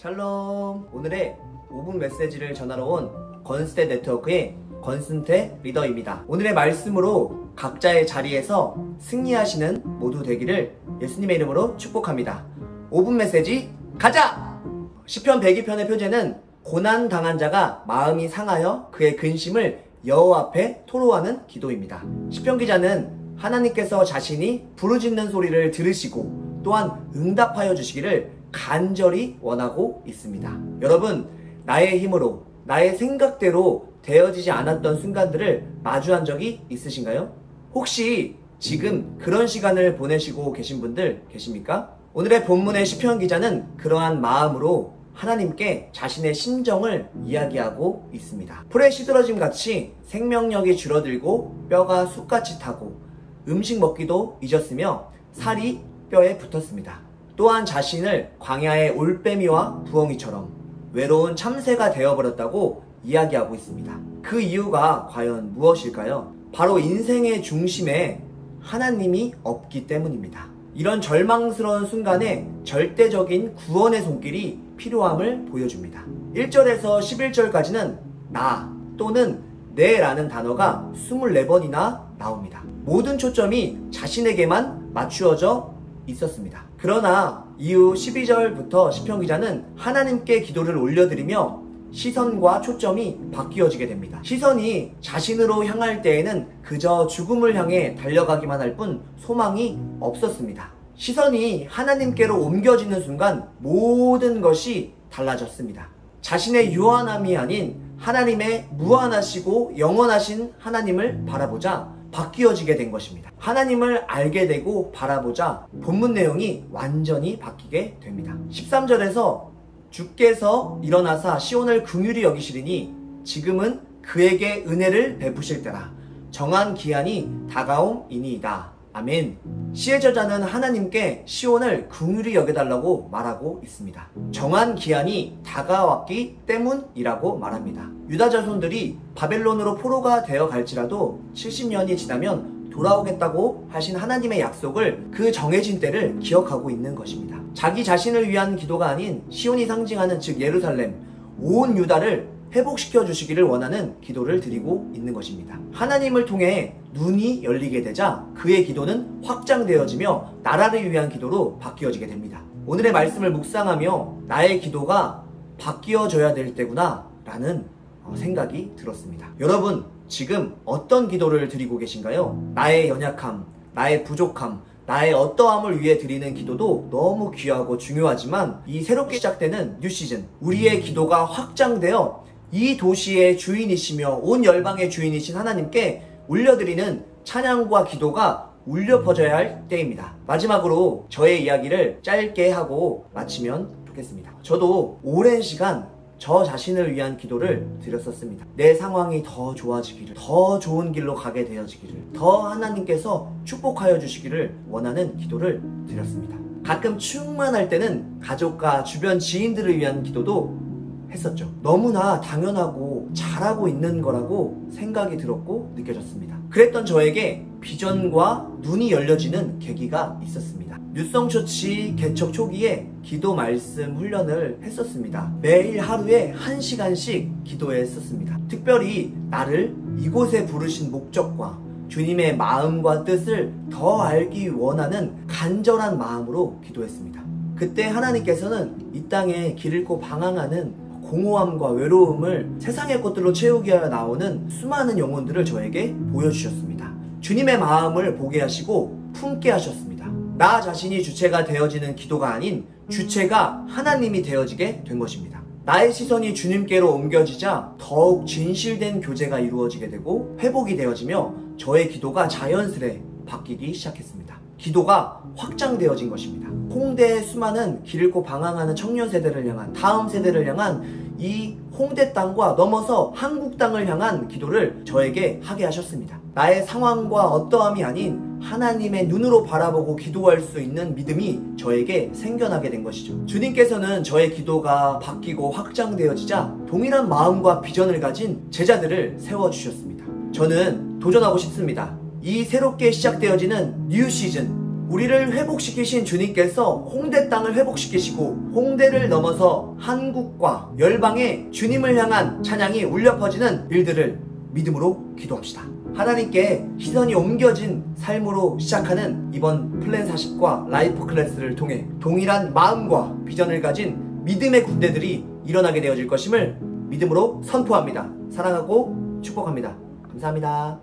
샬롬. 오늘의 5분 메시지를 전하러 온 건스테 네트워크의 건승태 리더입니다. 오늘의 말씀으로 각자의 자리에서 승리하시는 모두 되기를 예수님의 이름으로 축복합니다. 5분 메시지 가자! 시편 102편의 표제는 고난당한 자가 마음이 상하여 그의 근심을 여호와 앞에 토로하는 기도입니다. 시편 기자는 하나님께서 자신이 부르짖는 소리를 들으시고 또한 응답하여 주시기를 간절히 원하고 있습니다. 여러분, 나의 힘으로, 나의 생각대로 되어지지 않았던 순간들을 마주한 적이 있으신가요? 혹시 지금 그런 시간을 보내시고 계신 분들 계십니까? 오늘의 본문의 시편 기자는 그러한 마음으로 하나님께 자신의 심정을 이야기하고 있습니다. 풀에 시들어짐 같이 생명력이 줄어들고 뼈가 쑥같이 타고 음식 먹기도 잊었으며 살이 뼈에 붙었습니다. 또한 자신을 광야의 올빼미와 부엉이처럼 외로운 참새가 되어버렸다고 이야기하고 있습니다. 그 이유가 과연 무엇일까요? 바로 인생의 중심에 하나님이 없기 때문입니다. 이런 절망스러운 순간에 절대적인 구원의 손길이 필요함을 보여줍니다. 1절에서 11절까지는 나 또는 내라는 단어가 24번이나 나옵니다. 모든 초점이 자신에게만 맞추어져 있었습니다. 그러나 이후 12절부터 시편 기자는 하나님께 기도를 올려드리며 시선과 초점이 바뀌어지게 됩니다. 시선이 자신으로 향할 때에는 그저 죽음을 향해 달려가기만 할 뿐 소망이 없었습니다. 시선이 하나님께로 옮겨지는 순간 모든 것이 달라졌습니다. 자신의 유한함이 아닌 하나님의 무한하시고 영원하신 하나님을 바라보자 바뀌어지게 된 것입니다. 하나님을 알게 되고 바라보자 본문 내용이 완전히 바뀌게 됩니다. 13절에서 주께서 일어나사 시온을 긍휼히 여기시리니 지금은 그에게 은혜를 베푸실 때라. 정한 기한이 다가옴이니이다. 아멘. 시의 저자는 하나님께 시온을 긍휼히 여겨달라고 말하고 있습니다. 정한 기한이 다가왔기 때문이라고 말합니다. 유다 자손들이 바벨론으로 포로가 되어 갈지라도 70년이 지나면 돌아오겠다고 하신 하나님의 약속을 그 정해진 때를 기억하고 있는 것입니다. 자기 자신을 위한 기도가 아닌 시온이 상징하는 즉 예루살렘, 온 유다를 회복시켜 주시기를 원하는 기도를 드리고 있는 것입니다. 하나님을 통해 눈이 열리게 되자 그의 기도는 확장되어지며 나라를 위한 기도로 바뀌어지게 됩니다. 오늘의 말씀을 묵상하며 나의 기도가 바뀌어져야 될 때구나 라는 생각이 들었습니다. 여러분, 지금 어떤 기도를 드리고 계신가요? 나의 연약함, 나의 부족함, 나의 어떠함을 위해 드리는 기도도 너무 귀하고 중요하지만 이 새롭게 시작되는 뉴 시즌, 우리의 기도가 확장되어 이 도시의 주인이시며 온 열방의 주인이신 하나님께 올려드리는 찬양과 기도가 울려 퍼져야 할 때입니다. 마지막으로 저의 이야기를 짧게 하고 마치면 좋겠습니다. 저도 오랜 시간 저 자신을 위한 기도를 드렸었습니다. 내 상황이 더 좋아지기를, 더 좋은 길로 가게 되어지기를, 더 하나님께서 축복하여 주시기를 원하는 기도를 드렸습니다. 가끔 충만할 때는 가족과 주변 지인들을 위한 기도도 했었죠. 너무나 당연하고 잘하고 있는 거라고 생각이 들었고 느껴졌습니다. 그랬던 저에게 비전과 눈이 열려지는 계기가 있었습니다. 뉴성처치 개척 초기에 기도 말씀 훈련을 했었습니다. 매일 하루에 1시간씩 기도했었습니다. 특별히 나를 이곳에 부르신 목적과 주님의 마음과 뜻을 더 알기 원하는 간절한 마음으로 기도했습니다. 그때 하나님께서는 이 땅에 길 잃고 방황하는 공허함과 외로움을 세상의 것들로 채우기 위하여 나오는 수많은 영혼들을 저에게 보여주셨습니다. 주님의 마음을 보게 하시고 품게 하셨습니다. 나 자신이 주체가 되어지는 기도가 아닌 주체가 하나님이 되어지게 된 것입니다. 나의 시선이 주님께로 옮겨지자 더욱 진실된 교제가 이루어지게 되고 회복이 되어지며 저의 기도가 자연스레 바뀌기 시작했습니다. 기도가 확장되어진 것입니다. 홍대의 수많은 길 잃고 방황하는 청년 세대를 향한, 다음 세대를 향한 이 홍대 땅과 넘어서 한국 땅을 향한 기도를 저에게 하게 하셨습니다. 나의 상황과 어떠함이 아닌 하나님의 눈으로 바라보고 기도할 수 있는 믿음이 저에게 생겨나게 된 것이죠. 주님께서는 저의 기도가 바뀌고 확장되어지자 동일한 마음과 비전을 가진 제자들을 세워주셨습니다. 저는 도전하고 싶습니다. 이 새롭게 시작되어지는 뉴 시즌, 우리를 회복시키신 주님께서 홍대 땅을 회복시키시고 홍대를 넘어서 한국과 열방에 주님을 향한 찬양이 울려 퍼지는 일들을 믿음으로 기도합시다. 하나님께 시선이 옮겨진 삶으로 시작하는 이번 플랜 40과 라이프 클래스를 통해 동일한 마음과 비전을 가진 믿음의 군대들이 일어나게 되어질 것임을 믿음으로 선포합니다. 사랑하고 축복합니다. 감사합니다.